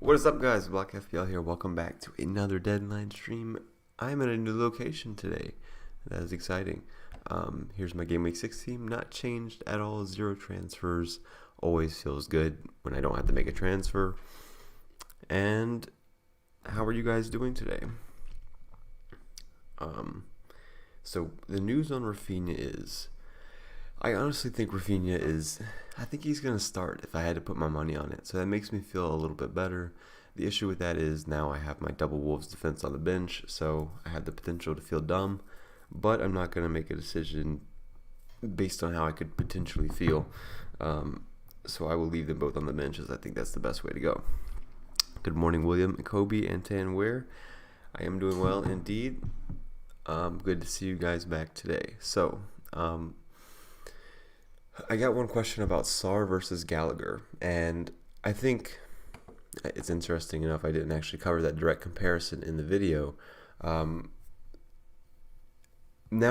What is up, guys? Block FPL here. Welcome back to another deadline stream. I'm at a new location today. That is exciting. Here's my Game Week 6 team. Not changed at all. 0 transfers. Always feels good when I don't have to make a transfer. And how are you guys doing today? So the news on Rafinha is, I honestly think Rafinha is, I think he's going to start if I had to put my money on it. So that makes me feel a little bit better. The issue with that is now I have my double Wolves defense on the bench, so I have the potential to feel dumb. But I'm not going to make a decision based on how I could potentially feel. So I will leave them both on the bench, as I think that's the best way to go. Good morning, William, Kobe, and Tanware. I am doing well indeed. Good to see you guys back today. So, I got one question about Sarr versus Gallagher, and I think it's interesting enough I didn't actually cover that direct comparison in the video. Now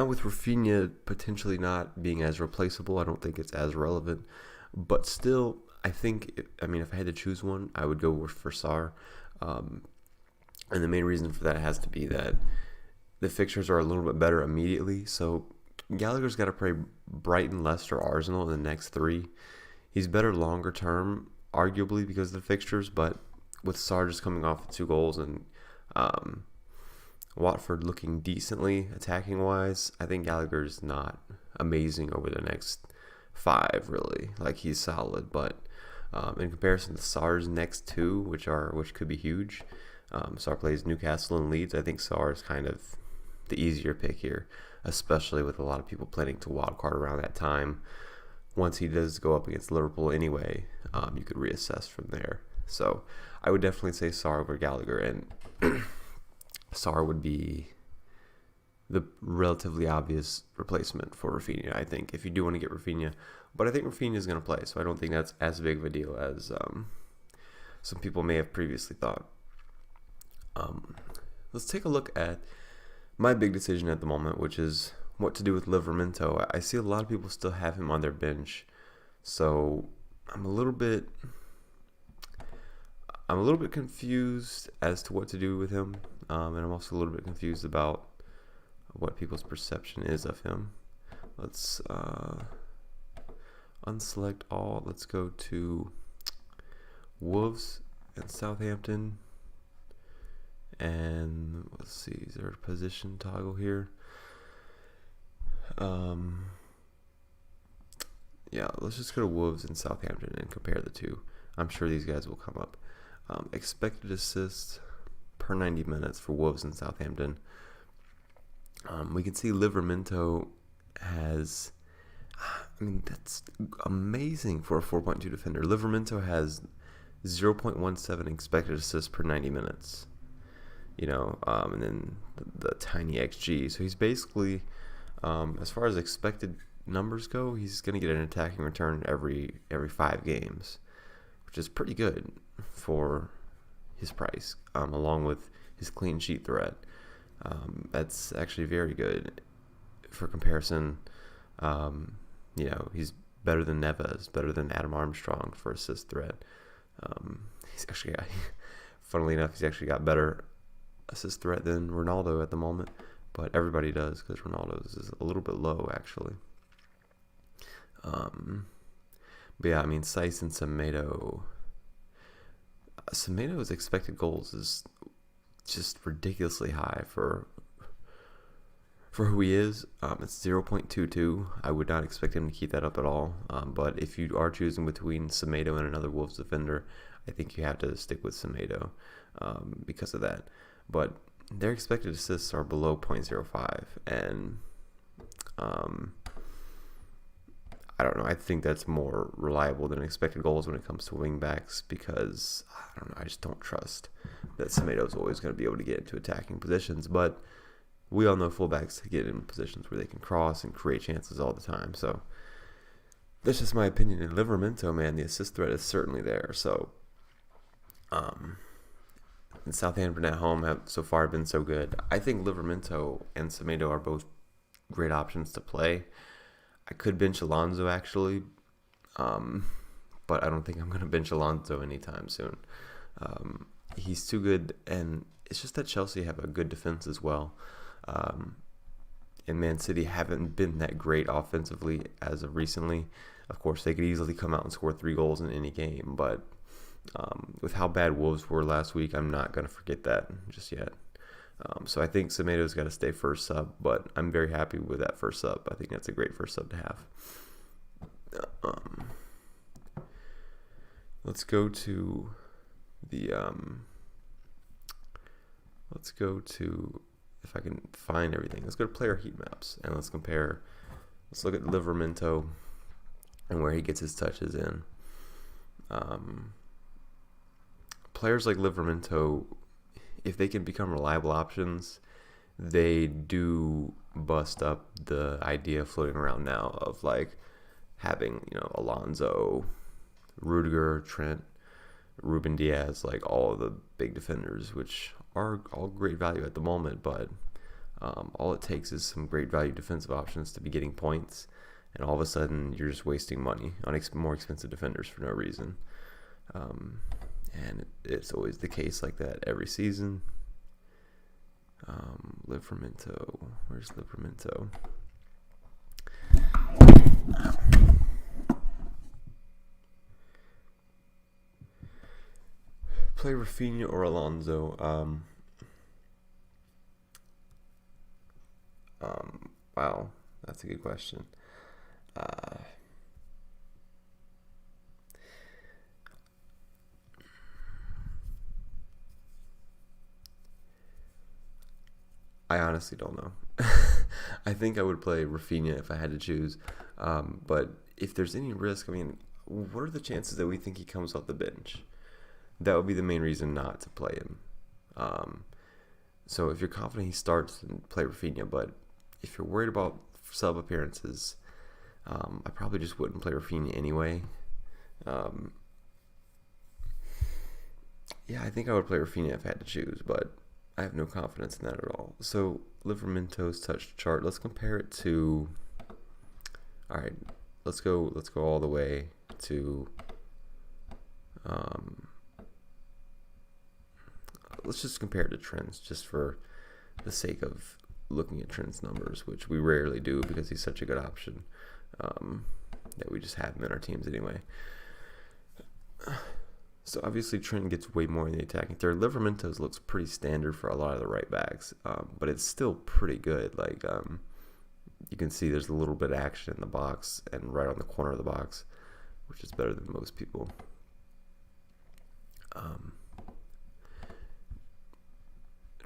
with Rafinha potentially not being as replaceable, I don't think it's as relevant, but still, I think, if I had to choose one, I would go for Sarr, and the main reason for that has to be that the fixtures are a little bit better immediately, so Gallagher's got to play Brighton, Leicester, Arsenal in the next 3. He's better longer term, arguably because of the fixtures, but with Sarr just coming off 2 goals and Watford looking decently attacking wise, I think Gallagher's not amazing over the next 5 really. Like, he's solid, but in comparison to Sarr's next 2, which could be huge, Sarr plays Newcastle and Leeds. I think Sarr is kind of the easier pick here, especially with a lot of people planning to wildcard around that time. Once he does go up against Liverpool anyway, you could reassess from there. So I would definitely say Sarr over Gallagher, and Sarr would be the relatively obvious replacement for Rafinha, I think, if you do want to get Rafinha. But I think Rafinha is going to play, so I don't think that's as big of a deal as some people may have previously thought. Let's take a look at my big decision at the moment, which is what to do with Livramento. I see a lot of people still have him on their bench, so I'm a little bit confused as to what to do with him, and I'm also a little bit confused about what people's perception is of him. Let's unselect all. Let's go to Wolves and Southampton. And let's see, is there a position toggle here? Yeah, let's just go to Wolves and Southampton and compare the two. I'm sure these guys will come up. Expected assists per 90 minutes for Wolves and Southampton. We can see Livramento has, that's amazing for a 4.2 defender. Livramento has 0.17 expected assists per 90 minutes. And then the tiny XG. So he's basically, as far as expected numbers go, he's going to get an attacking return every 5 games, which is pretty good for his price, along with his clean sheet threat. That's actually very good for comparison. He's better than Neves, better than Adam Armstrong for assist threat. He's actually got, funnily enough, he's actually got better assist threat than Ronaldo at the moment, but everybody does because Ronaldo's is a little bit low actually. But yeah, Saiss and Semedo's expected goals is just ridiculously high for who he is. It's 0.22. I would not expect him to keep that up at all. But if you are choosing between Semedo and another Wolves defender, I think you have to stick with Semedo because of that. But their expected assists are below 0.05, and I don't know. I think that's more reliable than expected goals when it comes to wing backs, because I don't know. I just don't trust that Semedo is always going to be able to get into attacking positions. But we all know fullbacks get in positions where they can cross and create chances all the time. So that's just my opinion. In Livramento, man, the assist threat is certainly there. So and Southampton at home have so far been so good. I think Livramento and Semedo are both great options to play. I could bench Alonso actually, but I don't think I'm going to bench Alonso anytime soon. He's too good, and it's just that Chelsea have a good defense as well. And Man City haven't been that great offensively as of recently. Of course, they could easily come out and score 3 goals in any game, but with how bad Wolves were last week, I'm not going to forget that just yet. So I think Semedo's got to stay first sub, but I'm very happy with that first sub. I think that's a great first sub to have. Let's go to the if I can find everything. Let's go to player heat maps and let's compare. Let's look at Livramento and where he gets his touches in. Players like Livramento, if they can become reliable options, they do bust up the idea floating around now of like having, Alonso, Rudiger, Trent, Ruben Diaz, like all of the big defenders, which are all great value at the moment, but all it takes is some great value defensive options to be getting points, and all of a sudden you're just wasting money on more expensive defenders for no reason. And it's always the case like that every season. Livramento, where's Livramento? Play Rafinha or Alonso. Wow, that's a good question. I honestly don't know. I think I would play Rafinha if I had to choose. But if there's any risk, what are the chances that we think he comes off the bench? That would be the main reason not to play him. So if you're confident he starts, then play Rafinha. But if you're worried about sub appearances, I probably just wouldn't play Rafinha anyway. Yeah, I think I would play Rafinha if I had to choose, but I have no confidence in that at all. So Livramento's touch chart. Let's compare it to. All right, let's go all the way to. Let's just compare it to Trent's, just for the sake of looking at Trent's numbers, which we rarely do because he's such a good option that we just have him in our teams anyway. So obviously Trent gets way more in the attacking third. Livramento's looks pretty standard for a lot of the right backs, but it's still pretty good. Like you can see there's a little bit of action in the box and right on the corner of the box, which is better than most people.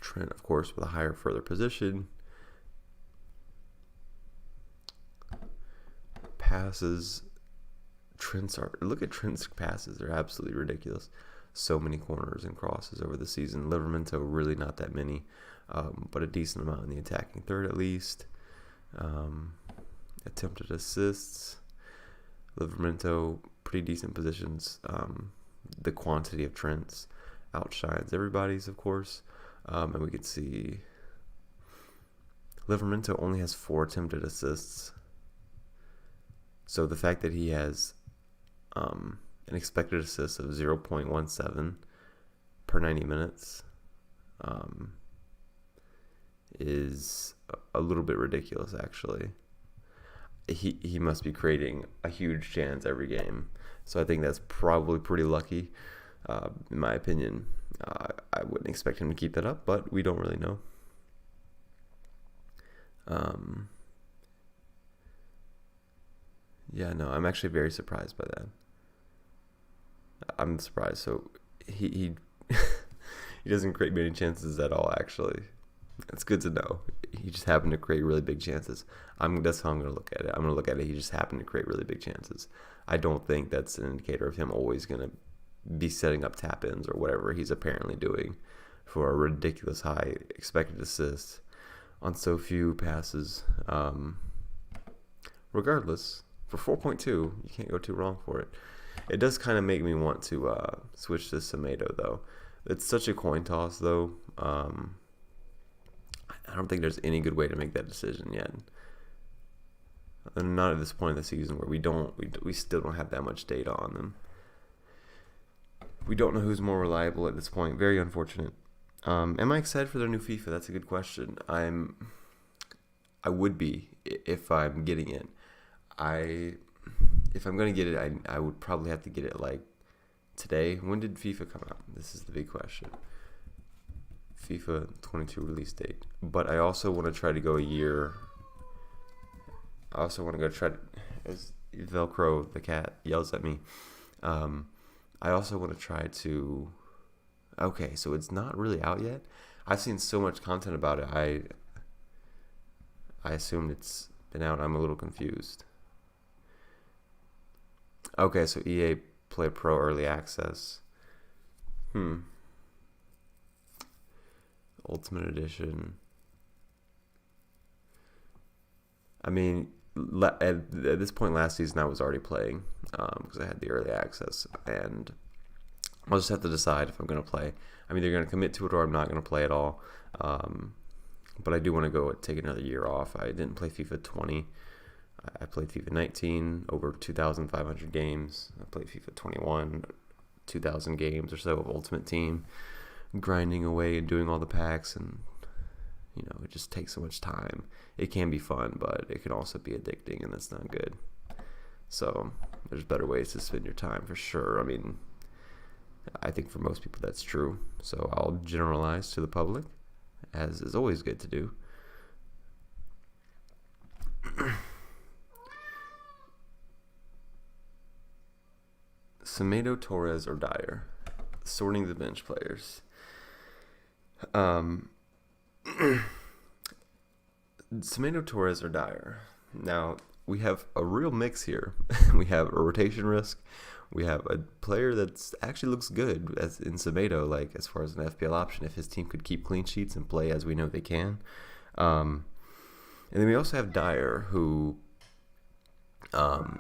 Trent, of course, with a higher, further position. Passes. Look at Trent's passes. They're absolutely ridiculous. So many corners and crosses over the season. Livramento, really not that many, but a decent amount in the attacking third at least. Attempted assists. Livramento, pretty decent positions. The quantity of Trent's outshines everybody's, of course. And we could see Livramento only has 4 attempted assists. So the fact that he has an expected assist of 0.17 per 90 minutes is a little bit ridiculous, actually. He must be creating a huge chance every game. So I think that's probably pretty lucky, in my opinion. I wouldn't expect him to keep that up, but we don't really know. Yeah, no, I'm actually very surprised by that. I'm surprised. So he he doesn't create many chances at all, actually. It's good to know. He just happened to create really big chances. That's how I'm going to look at it. I'm going to look at it. He just happened to create really big chances. I don't think that's an indicator of him always going to be setting up tap-ins or whatever he's apparently doing for a ridiculous high expected assist on so few passes. Regardless, for 4.2, you can't go too wrong for it. It does kind of make me want to switch to Semedo, though. It's such a coin toss, though. I don't think there's any good way to make that decision yet. And not at this point in the season where we still don't have that much data on them. We don't know who's more reliable at this point. Very unfortunate. Am I excited for their new FIFA? That's a good question. I would be if I'm getting it. If I'm gonna get it, I would probably have to get it like today. When did FIFA come out? This is the big question. FIFA 22 release date. But I also want to try to go a year. I also want to go try to, as Velcro the cat yells at me. I also want to try to. Okay, so it's not really out yet. I've seen so much content about it. I assumed it's been out. I'm a little confused. Okay, so EA Play Pro Early Access. Ultimate Edition. I mean, at this point last season, I was already playing because I had the early access, and I'll just have to decide if I'm going to play. I'm either going to commit to it or I'm not going to play at all. But I do want to go take another year off. I didn't play FIFA 20. I played FIFA 19, over 2,500 games. I played FIFA 21, 2,000 games or so of Ultimate Team, grinding away and doing all the packs, and it just takes so much time. It can be fun, but it can also be addicting, and that's not good. So there's better ways to spend your time for sure. I mean, I think for most people that's true. So I'll generalize to the public, as is always good to do. Semedo, Torres, or Dyer. Sorting the bench players. Semedo, Torres, or Dyer. Now, we have a real mix here. We have a rotation risk. We have a player that actually looks good as in Semedo, like as far as an FPL option, if his team could keep clean sheets and play as we know they can. And then we also have Dyer, who I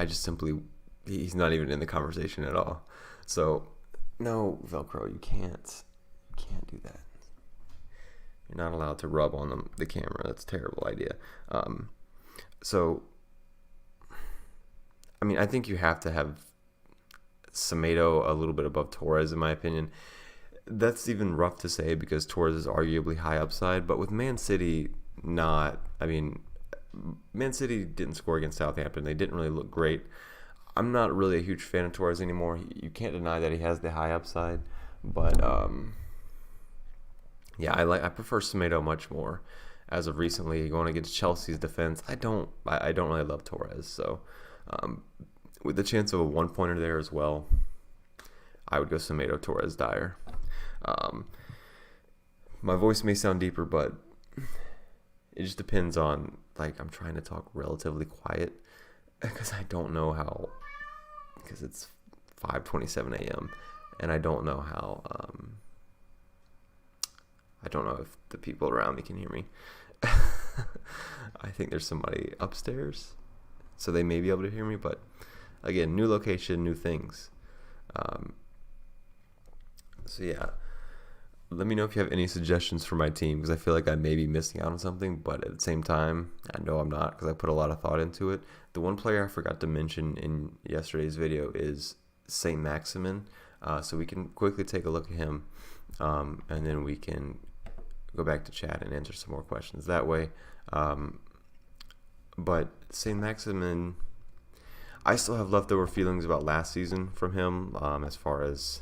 just simply, he's not even in the conversation at all. So, no, Velcro, you can't do that. You're not allowed to rub on the camera. That's a terrible idea. So, I mean, I think you have to have Semedo a little bit above Torres, in my opinion. That's even rough to say because Torres is arguably high upside, but with Man City, not. I mean, Man City didn't score against Southampton. They didn't really look great. I'm not really a huge fan of Torres anymore. You can't deny that he has the high upside, but yeah, I prefer Semedo much more. As of recently, going against Chelsea's defense, I don't really love Torres. So, with the chance of a 1-pointer there as well, I would go Semedo, Torres, Dyer. My voice may sound deeper, but it just depends on, like, I'm trying to talk relatively quiet because I don't know how, because it's 5:27 a.m. and I don't know how, I don't know if the people around me can hear me. I think there's somebody upstairs, so they may be able to hear me, but again, new location, new things. So yeah, let me know if you have any suggestions for my team, because I feel like I may be missing out on something, but at the same time, I know I'm not, because I put a lot of thought into it. The one player I forgot to mention in yesterday's video is St. Maximin, so we can quickly take a look at him, and then we can go back to chat and answer some more questions that way. But St. Maximin, I still have leftover feelings about last season from him, as far as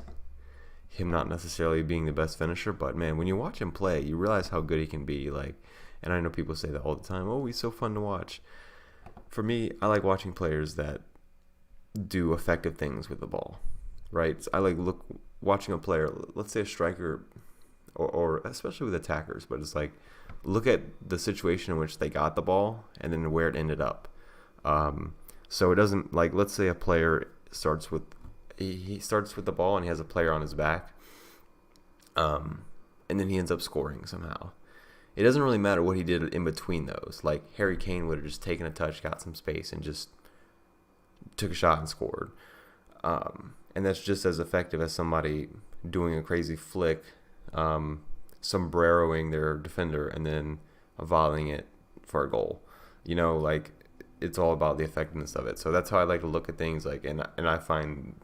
him not necessarily being the best finisher, but man, when you watch him play, you realize how good he can be. Like, and I know people say that all the time, oh, he's so fun to watch. For me, I like watching players that do effective things with the ball, right? I like watching a player, let's say a striker, or especially with attackers, but it's like, look at the situation in which they got the ball and then where it ended up. So it doesn't, like, let's say a player starts with, he starts with the ball and he has a player on his back, and then he ends up scoring somehow. It doesn't really matter what he did in between those. Like, Harry Kane would have just taken a touch, got some space, and just took a shot and scored. And that's just as effective as somebody doing a crazy flick, sombreroing their defender, and then volleying it for a goal. Like, it's all about the effectiveness of it. So that's how I like to look at things. Like, and I find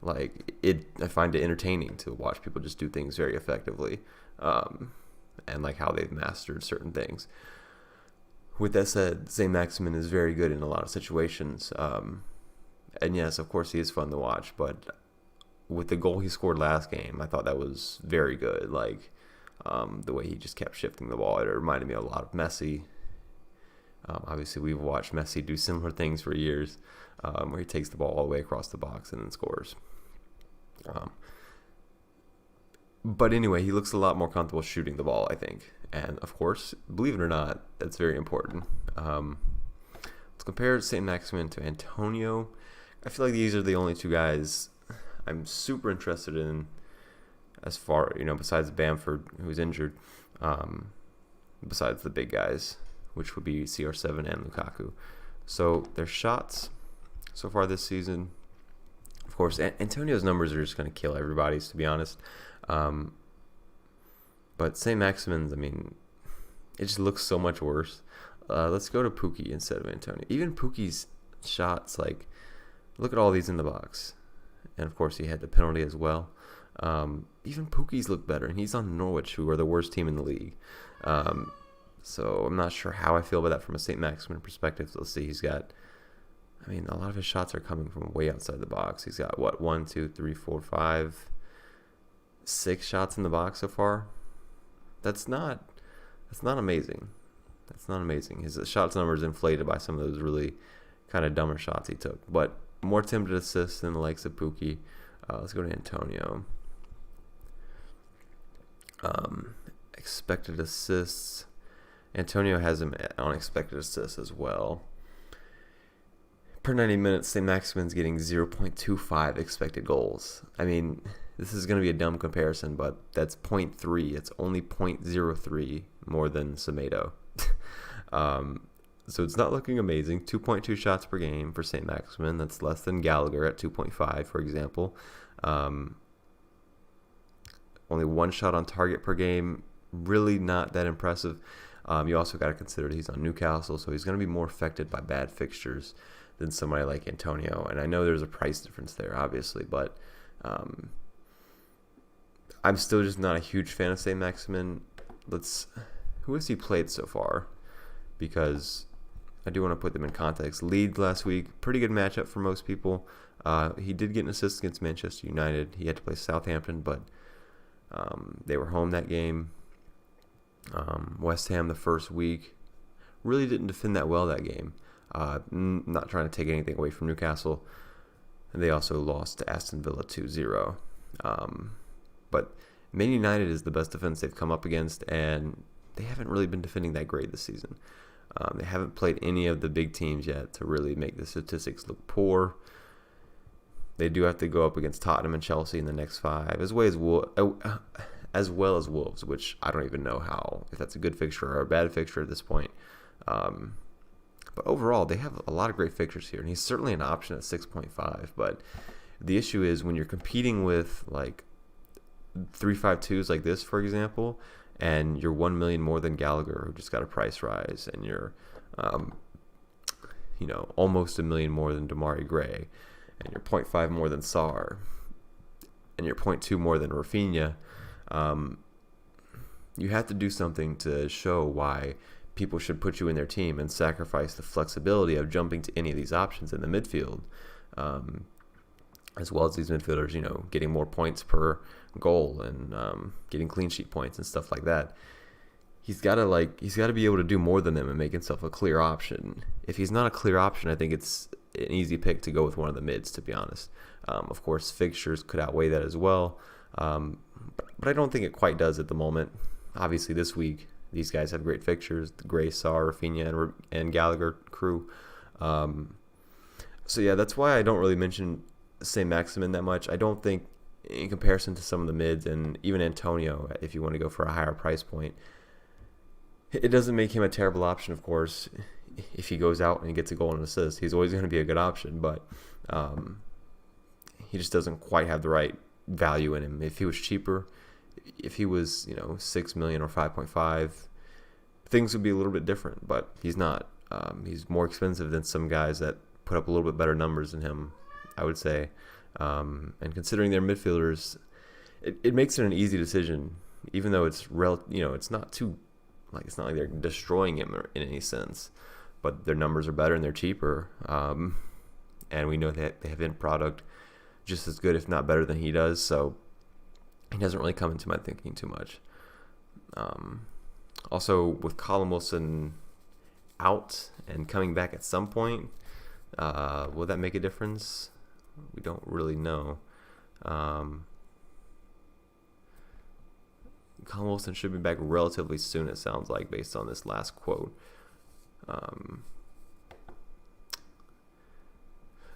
Like, I find it entertaining to watch people just do things very effectively, and like how they've mastered certain things. With that said, St. Maximin is very good in a lot of situations. And yes, of course, he is fun to watch. But with the goal he scored last game, I thought that was very good. Like, the way he just kept shifting the ball, it reminded me a lot of Messi. Obviously, we've watched Messi do similar things for years, where he takes the ball all the way across the box and then scores. But anyway, he looks a lot more comfortable shooting the ball, I think. And, of course, believe it or not, that's very important. Let's compare St. Maximin to Antonio. I feel like these are the only two guys I'm super interested in as far, besides Bamford, who's injured, besides the big guys, which would be CR7 and Lukaku. So their shots so far this season, of course, Antonio's numbers are just going to kill everybody's, to be honest. But St. Maximin's, it just looks so much worse. Let's go to Pukki instead of Antonio. Even Pukki's shots, like, look at all these in the box. And, of course, he had the penalty as well. Even Pukki's look better, and he's on Norwich, who are the worst team in the league. So I'm not sure how I feel about that from a St. Maximin perspective. So let's see, he's got, a lot of his shots are coming from way outside the box. He's got, 1, 2, 3, 4, 5, 6 shots in the box so far. That's not amazing. That's not amazing. His shots number is inflated by some of those really kind of dumber shots he took. But more attempted assists than the likes of Pukki. Let's go to Antonio. Expected assists. Antonio has him on expected assists as well. Per 90 minutes, St. Maximin's getting 0.25 expected goals. This is going to be a dumb comparison, but that's 0.3. It's only 0.03 more than Semedo. So it's not looking amazing. 2.2 shots per game for St. Maximin. That's less than Gallagher at 2.5, for example. Only 1 shot on target per game. Really not that impressive. You also got to consider that he's on Newcastle, so he's going to be more affected by bad fixtures than somebody like Antonio. And I know there's a price difference there, obviously, but I'm still just not a huge fan of St. Maximin. Who has he played so far? Because I do want to put them in context. Leeds last week, pretty good matchup for most people. He did get an assist against Manchester United. He had to play Southampton, but they were home that game. West Ham the first week really didn't defend that well that game. Not trying to take anything away from Newcastle. And they also lost to Aston Villa 2-0. But Man United is the best defense they've come up against, and they haven't really been defending that great this season. They haven't played any of the big teams yet to really make the statistics look poor. They do have to go up against Tottenham and Chelsea in the next 5, as well as Wolves, which I don't even know if that's a good fixture or a bad fixture at this point. But overall, they have a lot of great fixtures here, and he's certainly an option at 6.5. But the issue is when you're competing with like 3-5-2s like this, for example, and you're 1 million more than Gallagher, who just got a price rise, and you're, almost 1 million more than Damari Gray, and you're 0.5 more than Sarr, and you're 0.2 more than Rafinha. You have to do something to show why people should put you in their team and sacrifice the flexibility of jumping to any of these options in the midfield, as well as these midfielders, getting more points per goal and getting clean sheet points and stuff like that. He's got to be able to do more than them and make himself a clear option. If he's not a clear option, I think it's an easy pick to go with one of the mids, to be honest. Of course, fixtures could outweigh that as well, but I don't think it quite does at the moment. Obviously, this week, these guys have great fixtures, the Gray, Sarr, Rafinha, and Gallagher crew. So yeah, that's why I don't really mention St. Maximin that much. I don't think, in comparison to some of the mids and even Antonio, if you want to go for a higher price point, it doesn't make him a terrible option, of course. If he goes out and gets a goal and assist, he's always going to be a good option, but he just doesn't quite have the right value in him. If he was cheaper, if he was 6 million or 5.5, things would be a little bit different, but he's not. He's more expensive than some guys that put up a little bit better numbers than him, I would say. And considering their midfielders, it makes it an easy decision, even though it's it's not too it's not like they're destroying him in any sense, but their numbers are better and they're cheaper, and we know that they have end product just as good, if not better, than he does. So he doesn't really come into my thinking too much. Also, with Colin Wilson out and coming back at some point, will that make a difference? We don't really know. Colin Wilson should be back relatively soon, it sounds like, based on this last quote.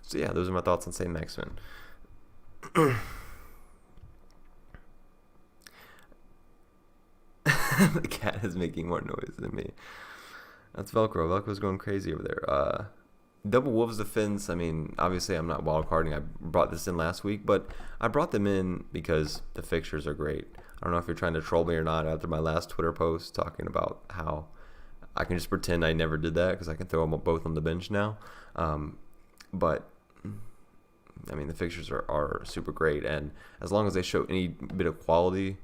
So yeah, those are my thoughts on St. Maximin. The cat is making more noise than me. That's Velcro. Velcro's going crazy over there. Double Wolves defense. I mean, obviously I'm not wildcarding. I brought this in last week, but I brought them in because the fixtures are great. I don't know if you're trying to troll me or not after my last Twitter post talking about how I can just pretend I never did that because I can throw them both on the bench now. But I mean, the fixtures are super great, and as long as they show any bit of quality,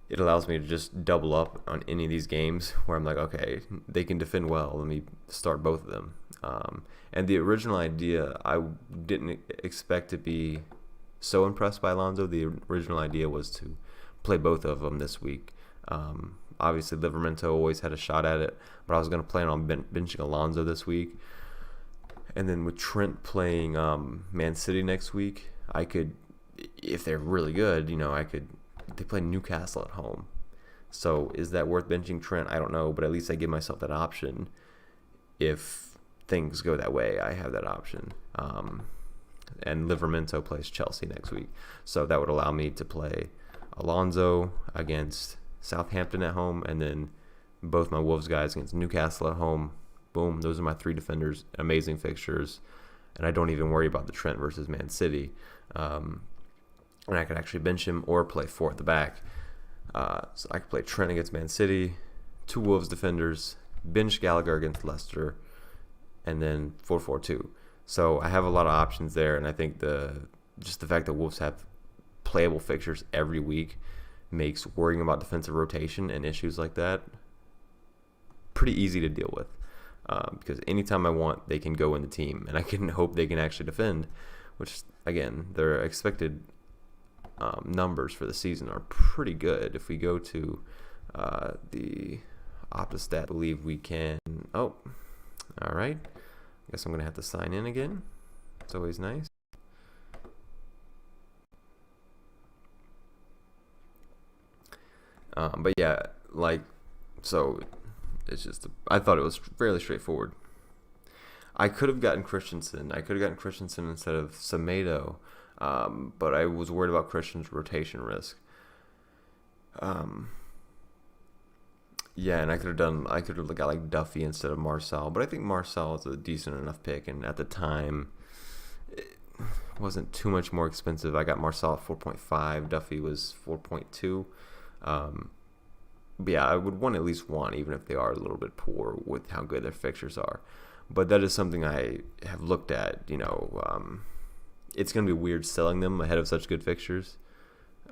it allows me to just double up on any of these games where I'm like, okay, they can defend well. Let me start both of them. And the original idea, I didn't expect to be so impressed by Alonso. The original idea was to play both of them this week. Obviously, Liverpool always had a shot at it, but I was going to plan on benching Alonso this week. And then with Trent playing Man City next week, I could, if they're really good, they play Newcastle at home. So is that worth benching Trent? I don't know, but at least I give myself that option. If things go that way, I have that option. And Liverpool plays Chelsea next week. So that would allow me to play Alonso against Southampton at home, and then both my Wolves guys against Newcastle at home. Boom, those are my three defenders. Amazing fixtures. And I don't even worry about the Trent versus Man City. And I could actually bench him or play four at the back. So I could play Trent against Man City, two Wolves defenders, bench Gallagher against Leicester, and then 4-4-2. So I have a lot of options there, and I think just the fact that Wolves have playable fixtures every week makes worrying about defensive rotation and issues like that pretty easy to deal with. Because anytime I want, they can go in the team, and I can hope they can actually defend, which, again, their expected numbers for the season are pretty good. If we go to the Optistat, I believe we can. Oh, all right. I guess I'm going to have to sign in again. It's always nice. But yeah, so it's just, I thought it was fairly straightforward. I could have gotten Christensen. Instead of Semedo, but I was worried about Christian's rotation risk. Yeah, and I could have got Duffy instead of Marcel, but I think Marcel is a decent enough pick, and at the time, it wasn't too much more expensive. I got Marcel at 4.5, Duffy was 4.2. But yeah, I would want at least one, even if they are a little bit poor with how good their fixtures are. But that is something I have looked at. It's going to be weird selling them ahead of such good fixtures.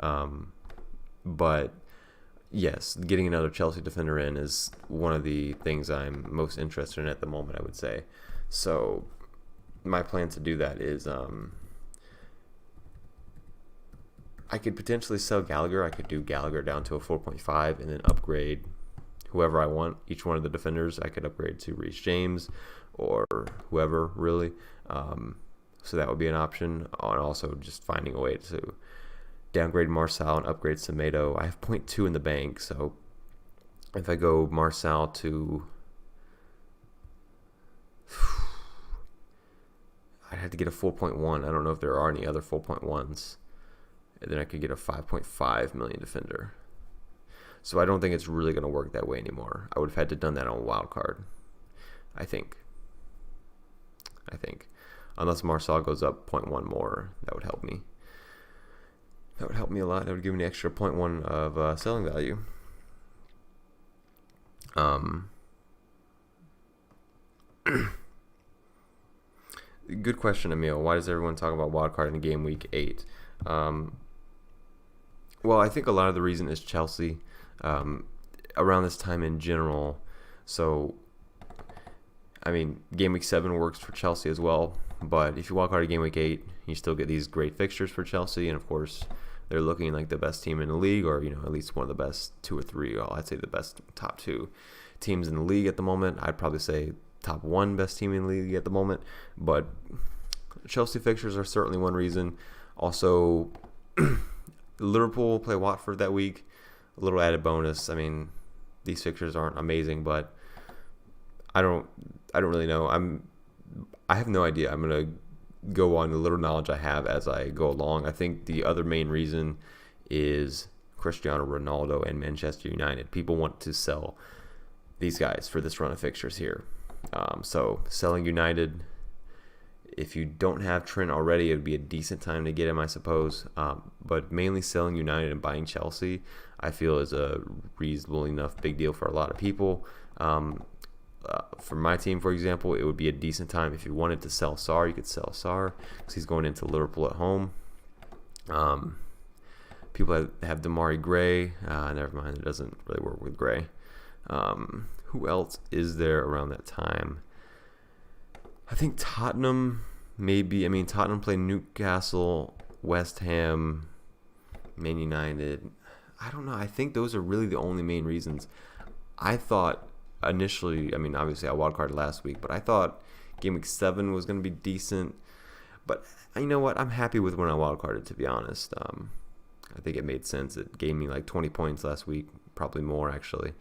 But yes, getting another Chelsea defender in is one of the things I'm most interested in at the moment, I would say. So my plan to do that is I could potentially sell Gallagher. I could do Gallagher down to a 4.5 and then upgrade whoever I want. Each one of the defenders I could upgrade to Reece James or whoever, really. So that would be an option. And also just finding a way to downgrade Marcel and upgrade Semedo. I have 0.2 in the bank, so if I go Marcel to... I'd have to get a 4.1. I don't know if there are any other 4.1s. And then I could get a 5.5 million defender. So I don't think it's really going to work that way anymore. I would have had to done that on wildcard, I think. Unless Marcel goes up 0.1 more, that would help me. That would help me a lot. That would give me an extra 0.1 of selling value. Good question, Emil. Why does everyone talk about wildcard in game week 8? Well, I think a lot of the reason is Chelsea around this time in general. So, I mean, game week 7 works for Chelsea as well. But if you wildcard in game week 8, you still get these great fixtures for Chelsea. And, of course, they're looking like the best team in the league, or, at least one of the best 2 or 3. Well, I'd say the best top 2 teams in the league at the moment. I'd probably say top 1 best team in the league at the moment. But Chelsea fixtures are certainly one reason. Also, Liverpool play Watford that week. A little added bonus. I mean, these fixtures aren't amazing, but I don't really know. I have no idea. I'm gonna go on the little knowledge I have as I go along. I think the other main reason is Cristiano Ronaldo and Manchester United. People want to sell these guys for this run of fixtures here. So selling United, if you don't have Trent already, it would be a decent time to get him, I suppose. But mainly selling United and buying Chelsea, I feel is a reasonable enough big deal for a lot of people. For my team, for example, it would be a decent time. If you wanted to sell Sarr, you could sell Sarr because he's going into Liverpool at home. People have Damari Gray. Never mind, it doesn't really work with Gray. Who else is there around that time? I think Tottenham, maybe. I mean, Tottenham played Newcastle, West Ham, Man United. I don't know. I think those are really the only main reasons. I thought initially, I mean, obviously I wildcarded last week, but I thought game week 7 was going to be decent. But you know what? I'm happy with when I wildcarded, to be honest. I think it made sense. It gave me like 20 points last week, probably more actually.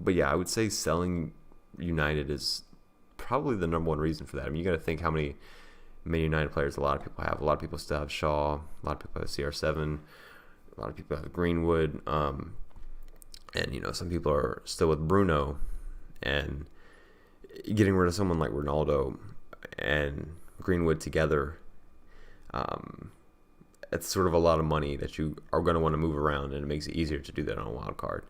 But yeah, I would say selling United is probably the number one reason for that. I mean, you got to think how many Man United players a lot of people have. A lot of people still have Shaw. A lot of people have CR7. A lot of people have Greenwood. And, some people are still with Bruno. And getting rid of someone like Ronaldo and Greenwood together, it's sort of a lot of money that you are going to want to move around, and it makes it easier to do that on a wild card.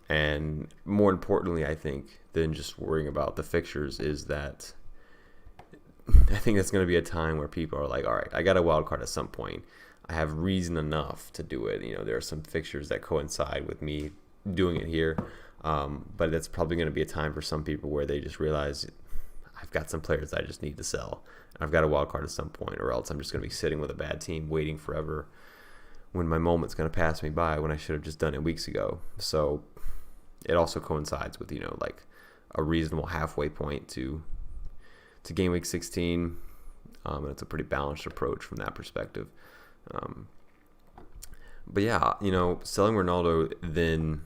And more importantly, I think, than just worrying about the fixtures is that I think that's going to be a time where people are like, all right, I got a wild card at some point. I have reason enough to do it. There are some fixtures that coincide with me doing it here. But that's probably going to be a time for some people where they just realize I've got some players I just need to sell. I've got a wild card at some point, or else I'm just going to be sitting with a bad team waiting forever when my moment's going to pass me by when I should have just done it weeks ago. So it also coincides with, like a reasonable halfway point to game week 16. And it's a pretty balanced approach from that perspective. But yeah, selling Ronaldo then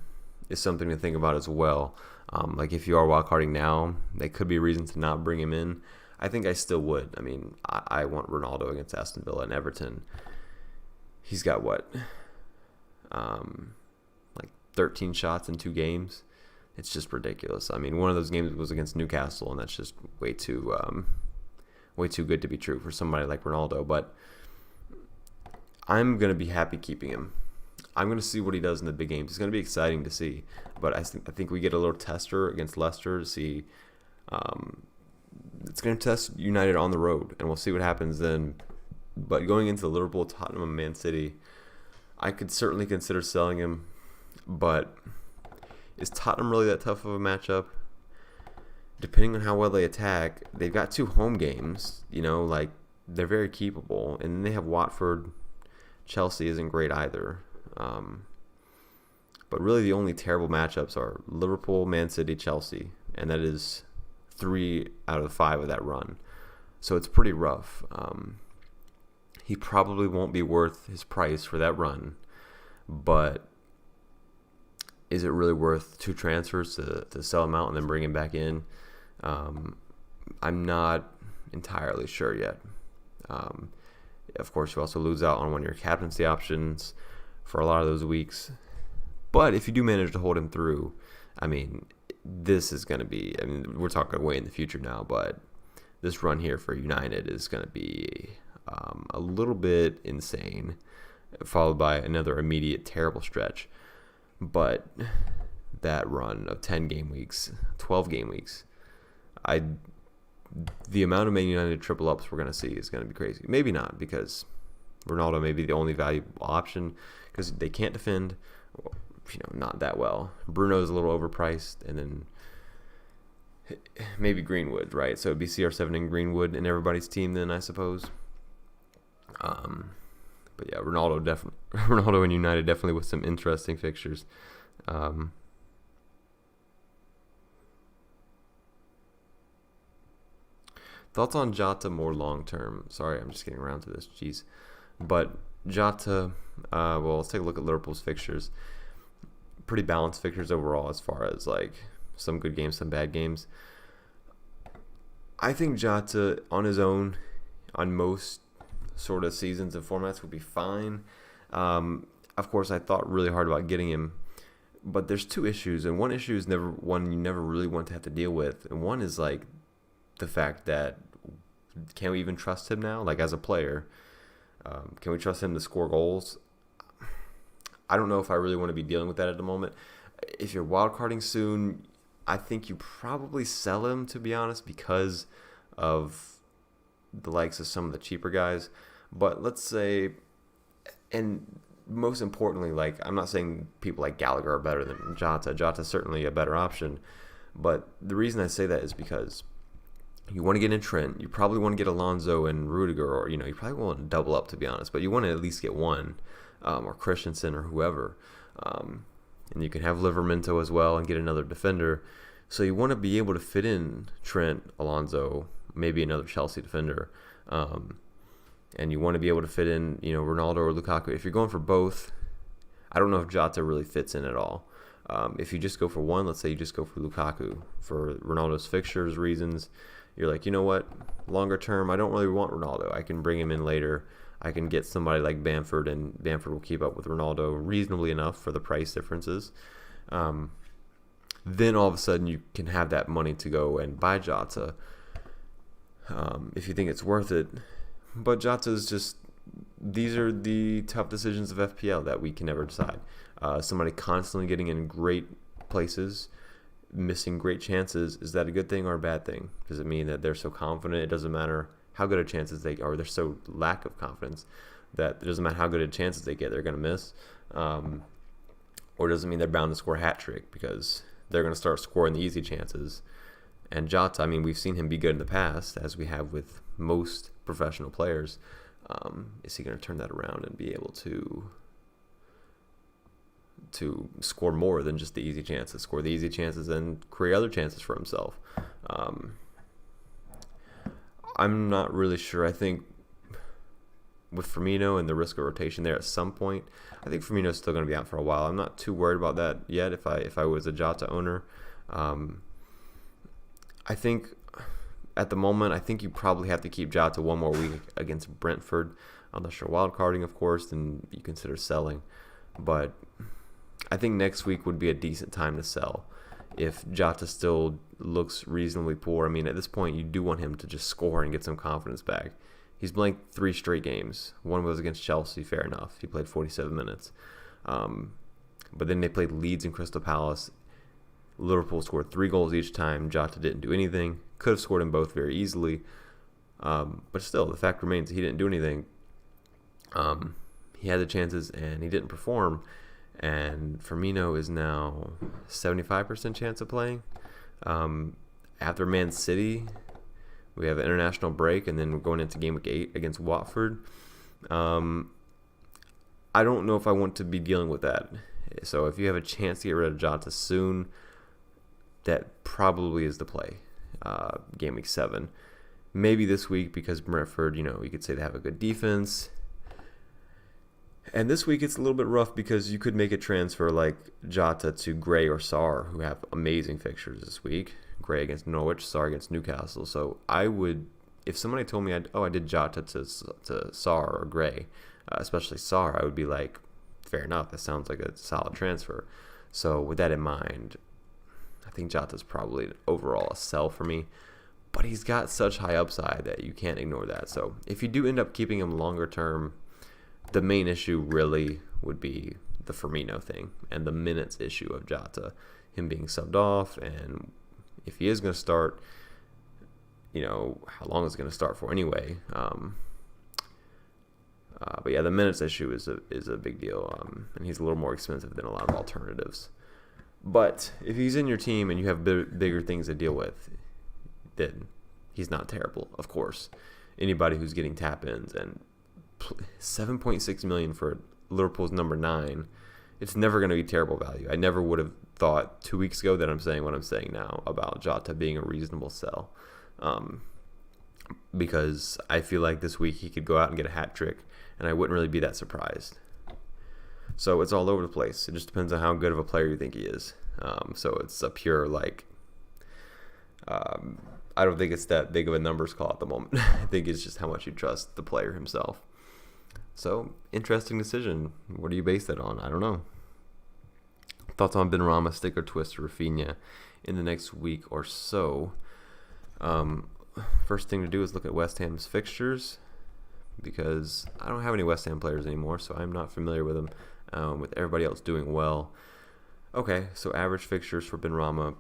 is something to think about as well. Like if you are wildcarding now, that could be a reason to not bring him in. I think I still would. I mean, I want Ronaldo against Aston Villa and Everton. He's got what? Like 13 shots in 2 games. It's just ridiculous. I mean, one of those games was against Newcastle, and that's just way too good to be true for somebody like Ronaldo. But I'm going to be happy keeping him. I'm going to see what he does in the big games. It's going to be exciting to see. But I think we get a little tester against Leicester to see. It's going to test United on the road, and we'll see what happens then. But going into Liverpool, Tottenham, and Man City, I could certainly consider selling him. But is Tottenham really that tough of a matchup? Depending on how well they attack, they've got 2 home games. Like they're very keepable. And then they have Watford. Chelsea isn't great either. But really the only terrible matchups are Liverpool, Man City, Chelsea. And that is 3 out of 5 of that run. So it's pretty rough. He probably won't be worth his price for that run. But is it really worth 2 transfers to sell him out and then bring him back in? I'm not entirely sure yet. Of course, you also lose out on one of your captaincy options for a lot of those weeks. But if you do manage to hold him through, I mean, this is going to be, we're talking way in the future now, but this run here for United is going to be a little bit insane, followed by another immediate terrible stretch. But that run of 10 game weeks, 12 game weeks, The amount of Man United triple ups we're going to see is going to be crazy. Maybe not, because Ronaldo may be the only valuable option because they can't defend, not that well. Bruno's a little overpriced, and then maybe Greenwood, right? So it'd be CR7 and Greenwood in everybody's team then, I suppose. But yeah, Ronaldo and United definitely with some interesting fixtures. Thoughts on Jota more long term? Sorry, I'm just getting around to this. Jeez. But Jota, well, let's take a look at Liverpool's fixtures. Pretty balanced fixtures overall as far as like some good games, some bad games. I think Jota on his own, on most sort of seasons and formats, would be fine. Of course, I thought really hard about getting him, but there's two issues, and one issue is one you never really want to have to deal with, and one is like the fact that can we even trust him now? Like as a player, can we trust him to score goals? I don't know if I really want to be dealing with that at the moment. If you're wildcarding soon, I think you probably sell him, to be honest, because of the likes of some of the cheaper guys. But let's say, and most importantly, like I'm not saying people like Gallagher are better than Jota. Jota's certainly a better option. But the reason I say that is because you want to get in Trent. You probably want to get Alonso and Rudiger, or you probably want to double up, to be honest. But you want to at least get one, or Christensen or whoever. And you can have Livramento as well and get another defender. So you want to be able to fit in Trent, Alonso, maybe another Chelsea defender. And you want to be able to fit in, Ronaldo or Lukaku. If you're going for both, I don't know if Jota really fits in at all. If you just go for one, let's say you just go for Lukaku for Ronaldo's fixtures reasons, you're like, you know what, longer term, I don't really want Ronaldo. I can bring him in later. I can get somebody like Bamford, and Bamford will keep up with Ronaldo reasonably enough for the price differences. Then all of a sudden you can have that money to go and buy Jota if you think it's worth it. But Jota's just, these are the tough decisions of FPL that we can never decide. Somebody constantly getting in great places, missing great chances, is that a good thing or a bad thing? Does it mean that they're so confident it doesn't matter how good a chances they, or they're so lack of confidence that it doesn't matter how good a chances they get, they're going to miss? Or does it mean they're bound to score a hat trick because they're going to start scoring the easy chances? And Jota, we've seen him be good in the past, as we have with most professional players. Is he going to turn that around and be able to score more than just the easy chances, score the easy chances and create other chances for himself? I'm not really sure. I think with Firmino and the risk of rotation there at some point, I think Firmino's still going to be out for a while. I'm not too worried about that yet if I was a Jota owner. I think at the moment, I think you probably have to keep Jota one more week against Brentford. Unless you're wildcarding, of course, then you consider selling. But I think next week would be a decent time to sell if Jota still looks reasonably poor. At this point, you do want him to just score and get some confidence back. He's blanked 3 straight games. One was against Chelsea, fair enough. He played 47 minutes. But then they played Leeds and Crystal Palace. Liverpool scored 3 goals each time. Jota didn't do anything. Could have scored them both very easily. But still, the fact remains that he didn't do anything. He had the chances and he didn't perform. And Firmino is now 75% chance of playing. After Man City, we have an international break, and then we're going into game week 8 against Watford. I don't know if I want to be dealing with that. So if you have a chance to get rid of Jota soon, that probably is the play. Game week 7. Maybe this week because Brentford, you could say they have a good defense. And this week it's a little bit rough because you could make a transfer like Jota to Gray or Sarr, who have amazing fixtures this week. Gray against Norwich, Sarr against Newcastle. So I would, if somebody told me, I did Jota to Sarr or Gray, especially Sarr, I would be like, fair enough, that sounds like a solid transfer. So with that in mind, I think Jota's probably overall a sell for me. But he's got such high upside that you can't ignore that. So if you do end up keeping him longer term, the main issue really would be the Firmino thing and the minutes issue of Jota, him being subbed off. And if he is going to start, how long it's going to start for anyway. But yeah, the minutes issue is a big deal, and he's a little more expensive than a lot of alternatives. But if he's in your team and you have bigger things to deal with, then he's not terrible, of course. Anybody who's getting tap-ins and 7.6 million for Liverpool's number 9, it's never going to be terrible value. I never would have thought 2 weeks ago that I'm saying what I'm saying now about Jota being a reasonable sell, because I feel like this week he could go out and get a hat trick, and I wouldn't really be that surprised. So it's all over the place. It just depends on how good of a player you think he is. So it's a pure I don't think it's that big of a numbers call at the moment. I think it's just how much you trust the player himself. So, interesting decision. What do you base that on? I don't know. Thoughts on Benrama, stick or twist or Rafinha in the next week or so? First thing to do is look at West Ham's fixtures, because I don't have any West Ham players anymore, so I'm not familiar with them, with everybody else doing well. Okay, so average fixtures for Benrama.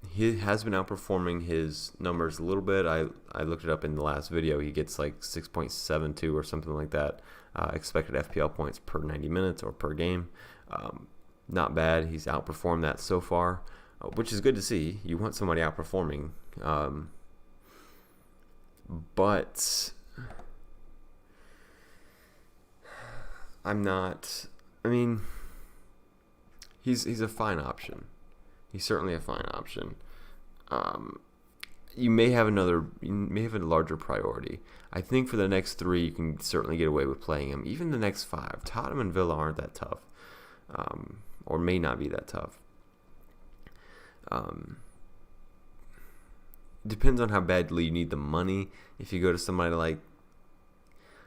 He has been outperforming his numbers a little bit. I looked it up in the last video. He gets like 6.72 or something like that expected FPL points per 90 minutes or per game. Not bad. He's outperformed that so far, which is good to see. You want somebody outperforming. But I'm not. I mean, he's a fine option. He's certainly a fine option. You may have a larger priority. I think for the next 3, you can certainly get away with playing him. Even the next 5, Tottenham and Villa aren't that tough, or may not be that tough. Depends on how badly you need the money. If you go to somebody like,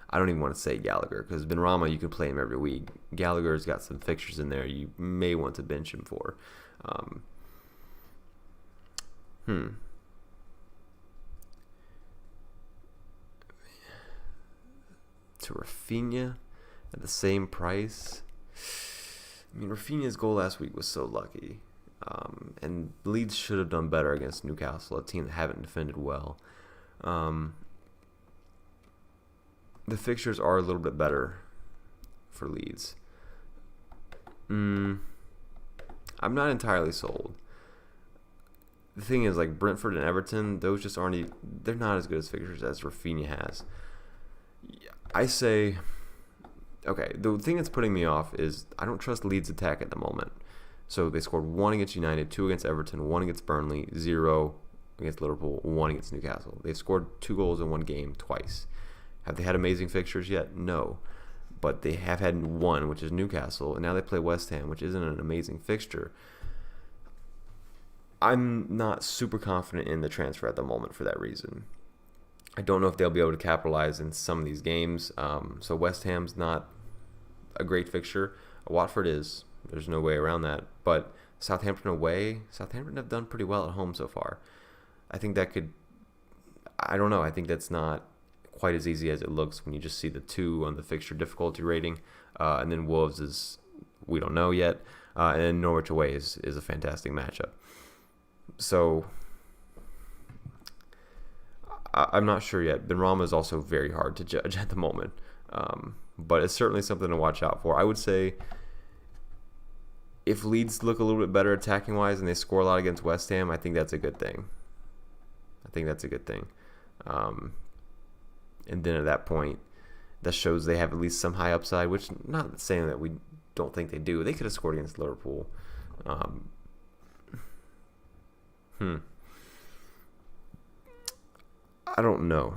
I don't even want to say Gallagher, because Benrama, you can play him every week. Gallagher's got some fixtures in there you may want to bench him for. To Rafinha at the same price. I mean, Rafinha's goal last week was so lucky. And Leeds should have done better against Newcastle, a team that haven't defended well. The fixtures are a little bit better for Leeds. I'm not entirely sold. The thing is, like Brentford and Everton, those just they're not as good as fixtures as Rafinha has. I say, okay, the thing that's putting me off is I don't trust Leeds' attack at the moment. So they scored 1 against United, 2 against Everton, 1 against Burnley, 0 against Liverpool, 1 against Newcastle. They've scored 2 goals in one game twice. Have they had amazing fixtures yet? No. But they have had one, which is Newcastle, and now they play West Ham, which isn't an amazing fixture. I'm not super confident in the transfer at the moment for that reason. I don't know if they'll be able to capitalize in some of these games. So West Ham's not a great fixture. Watford is. There's no way around that. But Southampton away, Southampton have done pretty well at home so far. I think that could, I don't know, I think that's not quite as easy as it looks when you just see the 2 on the fixture difficulty rating. And then Wolves is, we don't know yet. And then Norwich away is a fantastic matchup. So I'm not sure yet. Benrama is also very hard to judge at the moment. But it's certainly something to watch out for. I would say if Leeds look a little bit better attacking-wise and they score a lot against West Ham, I think that's a good thing. And then at that point, that shows they have at least some high upside, which not saying that we don't think they do. They could have scored against Liverpool. I don't know.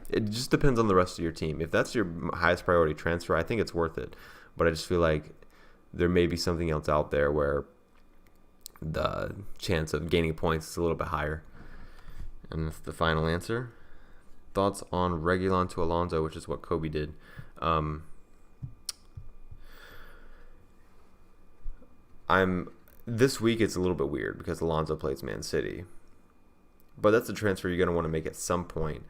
It just depends on the rest of your team. If that's your highest priority transfer, I think it's worth it. But I just feel like there may be something else out there where the chance of gaining points is a little bit higher. And that's the final answer. Thoughts on Reguilon to Alonso, which is what Kobe did. This week it's a little bit weird because Alonso plays Man City. But that's a transfer you're going to want to make at some point.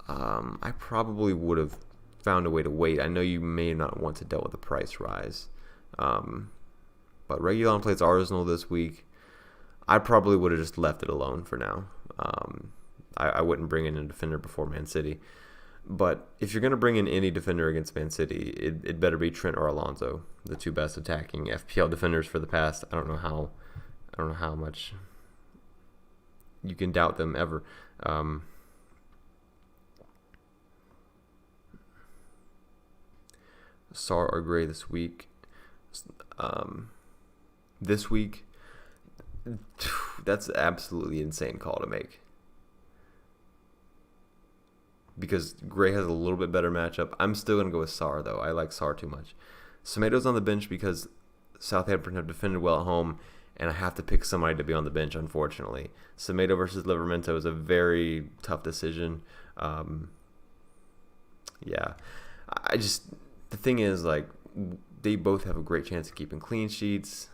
I probably would have found a way to wait. I know you may not want to deal with the price rise. But Reguilon plays Arsenal this week. I probably would have just left it alone for now. I wouldn't bring in a defender before Man City. But if you're going to bring in any defender against Man City, it better be Trent or Alonso, the two best attacking FPL defenders for the past. I don't know how much you can doubt them ever. Sar or Gray this week. This week, that's an absolutely insane call to make. Because Gray has a little bit better matchup. I'm still going to go with Sar, though. I like Sar too much. Semeido's on the bench because Southampton have defended well at home, and I have to pick somebody to be on the bench, unfortunately. Semeido versus Livramento is a very tough decision. Yeah. The thing is, like, they both have a great chance of keeping clean sheets.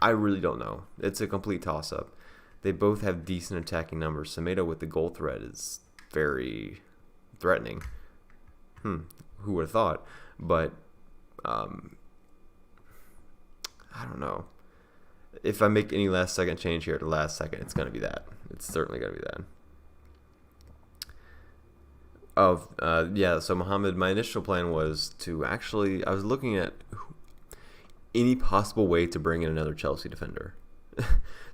I really don't know. It's a complete toss-up. They both have decent attacking numbers. Semeido with the goal threat is very threatening. Who would have thought? But I don't know. If I make any last-second change here at the last second, it's going to be that. It's certainly going to be that. So Mohammed, my initial plan was to actually, I was looking at any possible way to bring in another Chelsea defender.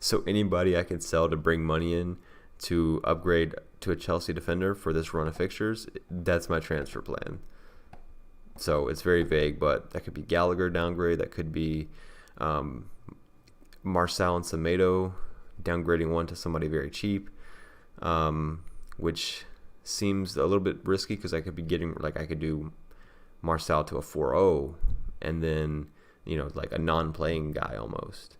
So anybody I could sell to bring money in to upgrade to a Chelsea defender for this run of fixtures, that's my transfer plan. So it's very vague, but that could be Gallagher downgrade, that could be Marcel and Semeido downgrading one to somebody very cheap, which seems a little bit risky because I could be getting, like, I could do Marcel to a 4-0 and then, like a non-playing guy almost,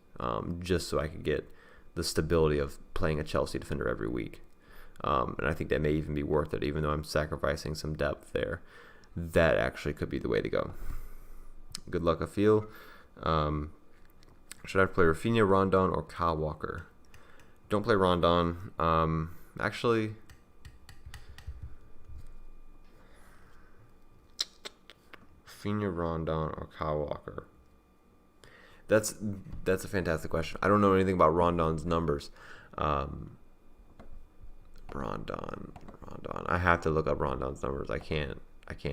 just so I could get the stability of playing a Chelsea defender every week. And I think that may even be worth it, even though I'm sacrificing some depth there. That actually could be the way to go. Good luck, I feel. Should I play Rafinha, Rondon, or Kyle Walker? Don't play Rondon. Actually, Rafinha, Rondon, or Kyle Walker? That's a fantastic question. I don't know anything about Rondon's numbers. Rondon. I have to look up Rondon's numbers. I can't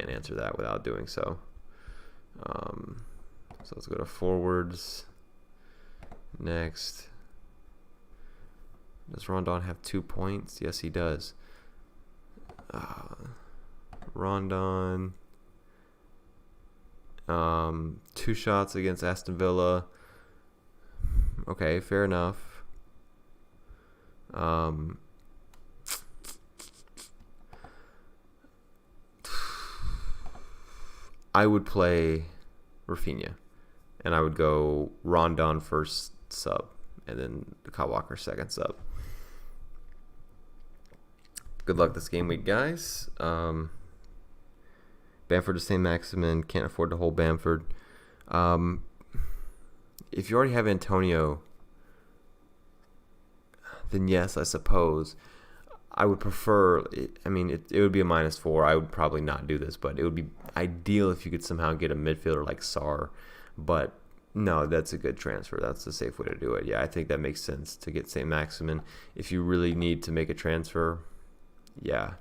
answer that without doing so. So let's go to forwards. Next. Does Rondon have 2 points? Yes, he does. Rondon. 2 shots against Aston Villa. Okay, fair enough. I would play Rafinha, and I would go Rondon first sub, and then Kyle Walker second sub. Good luck this game week, guys. Bamford is saying Maximin, can't afford to hold Bamford. If you already have Antonio, then yes, I suppose. I would prefer, it would be a -4. I would probably not do this, but it would be ideal if you could somehow get a midfielder like Sar. But no, that's a good transfer. That's the safe way to do it. Yeah, I think that makes sense to get St. Maximin. If you really need to make a transfer, yeah.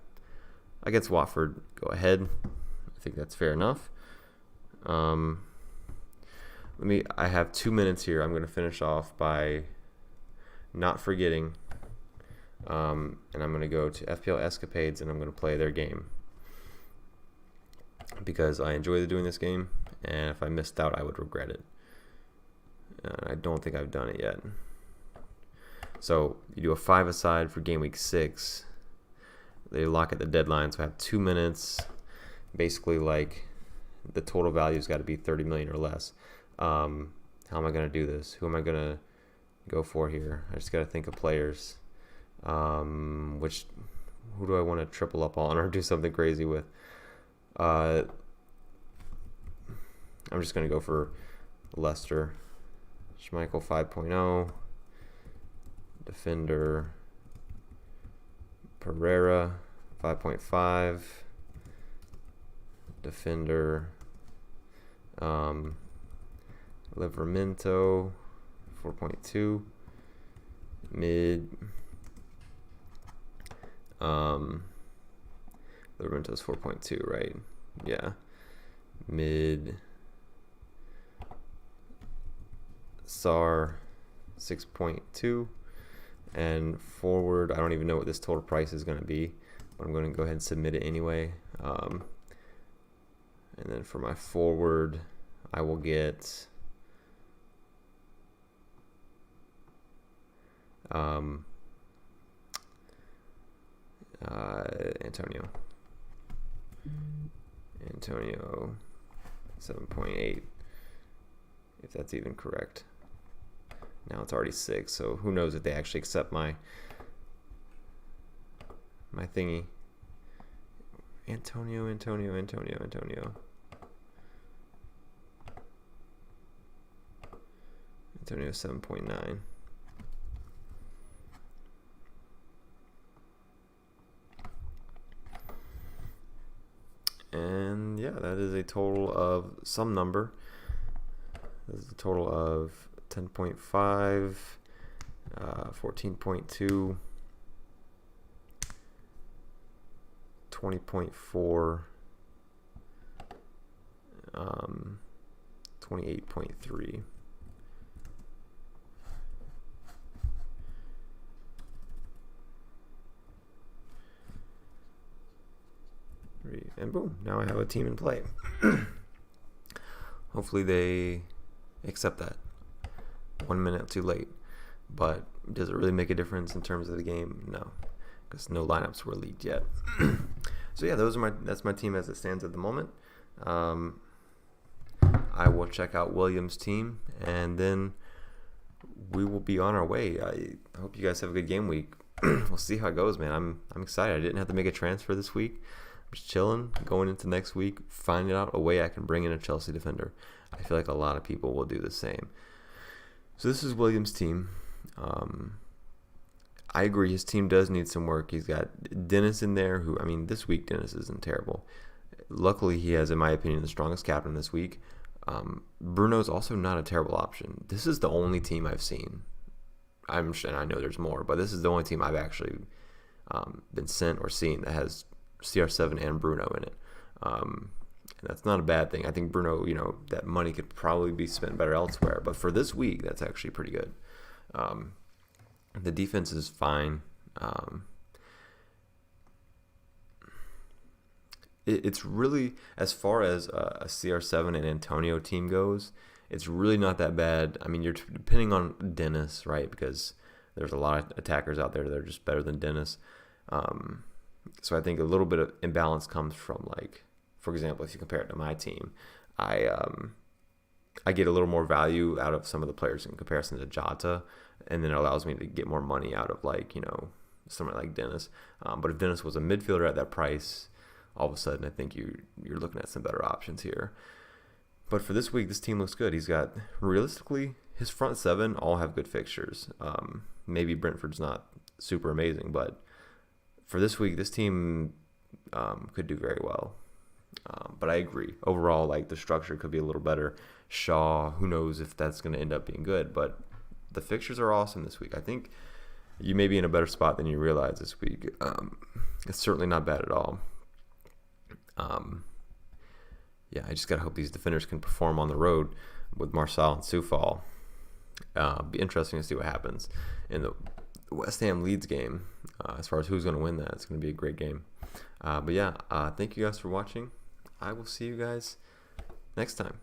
Against Watford, go ahead. I think that's fair enough. I have 2 minutes here. I'm going to finish off by not forgetting. And I'm going to go to FPL Escapades and I'm going to play their game. Because I enjoy doing this game, and if I missed out, I would regret it. I don't think I've done it yet. So you do a 5-a-side for game week 6. They lock at the deadline, so I have 2 minutes. Basically, like, the total value's got to be 30 million or less. How am I going to do this? Who am I going to go for here? I just got to think of players. Who do I want to triple up on or do something crazy with? I'm just going to go for Leicester. Schmeichel 5.0. Defender. Pereira 5.5. Defender. Livramento 4.2. Mid. Liverpool's 4.2, right? Yeah. Mid. SAR 6.2. And forward, I don't even know what this total price is going to be, but I'm going to go ahead and submit it anyway. And then for my forward, I will get Antonio 7.8, if that's even correct. Now it's already 6, so who knows if they actually accept my thingy. Antonio 7.9. And yeah, that is a total of some number. This is a total of 10.5, 14.2, 20.4, 28.3. And boom, now I have a team in play. Hopefully they accept that. 1 minute too late. But does it really make a difference in terms of the game? No, because no lineups were leaked yet. So yeah, that's my team as it stands at the moment. I will check out Williams' team, and then we will be on our way. I hope you guys have a good game week. We'll see how it goes, man. I'm excited. I didn't have to make a transfer this week. I'm just chilling, going into next week, finding out a way I can bring in a Chelsea defender. I feel like a lot of people will do the same. So this is Williams' team. I agree, his team does need some work. He's got Dennis in there, who, I mean, this week Dennis isn't terrible. Luckily, he has, in my opinion, the strongest captain this week. Bruno's also not a terrible option. This is the only team I've seen. And I know there's more, but this is the only team I've actually been sent or seen that has CR7 and Bruno in it. And that's not a bad thing. I think Bruno, that money could probably be spent better elsewhere. But for this week, that's actually pretty good. The defense is fine. It's really, as far as a CR7 and Antonio team goes, it's really not that bad. I mean, you're depending on Dennis, right? Because there's a lot of attackers out there that are just better than Dennis. So I think a little bit of imbalance comes from, like, for example, if you compare it to my team, I get a little more value out of some of the players in comparison to Jota, and then it allows me to get more money out of, like, someone like Dennis. But if Dennis was a midfielder at that price, all of a sudden I think you're looking at some better options here. But for this week, this team looks good. He's got, realistically, his front seven all have good fixtures. Maybe Brentford's not super amazing, but for this week, this team could do very well. But I agree. Overall, like, the structure could be a little better. Shaw, who knows if that's going to end up being good. But the fixtures are awesome this week. I think you may be in a better spot than you realize this week. It's certainly not bad at all. Yeah, I just got to hope these defenders can perform on the road with Marçal and Soufal. Be interesting to see what happens in the West Ham Leeds game. As far as who's going to win that, it's going to be a great game. But yeah, thank you guys for watching. I will see you guys next time.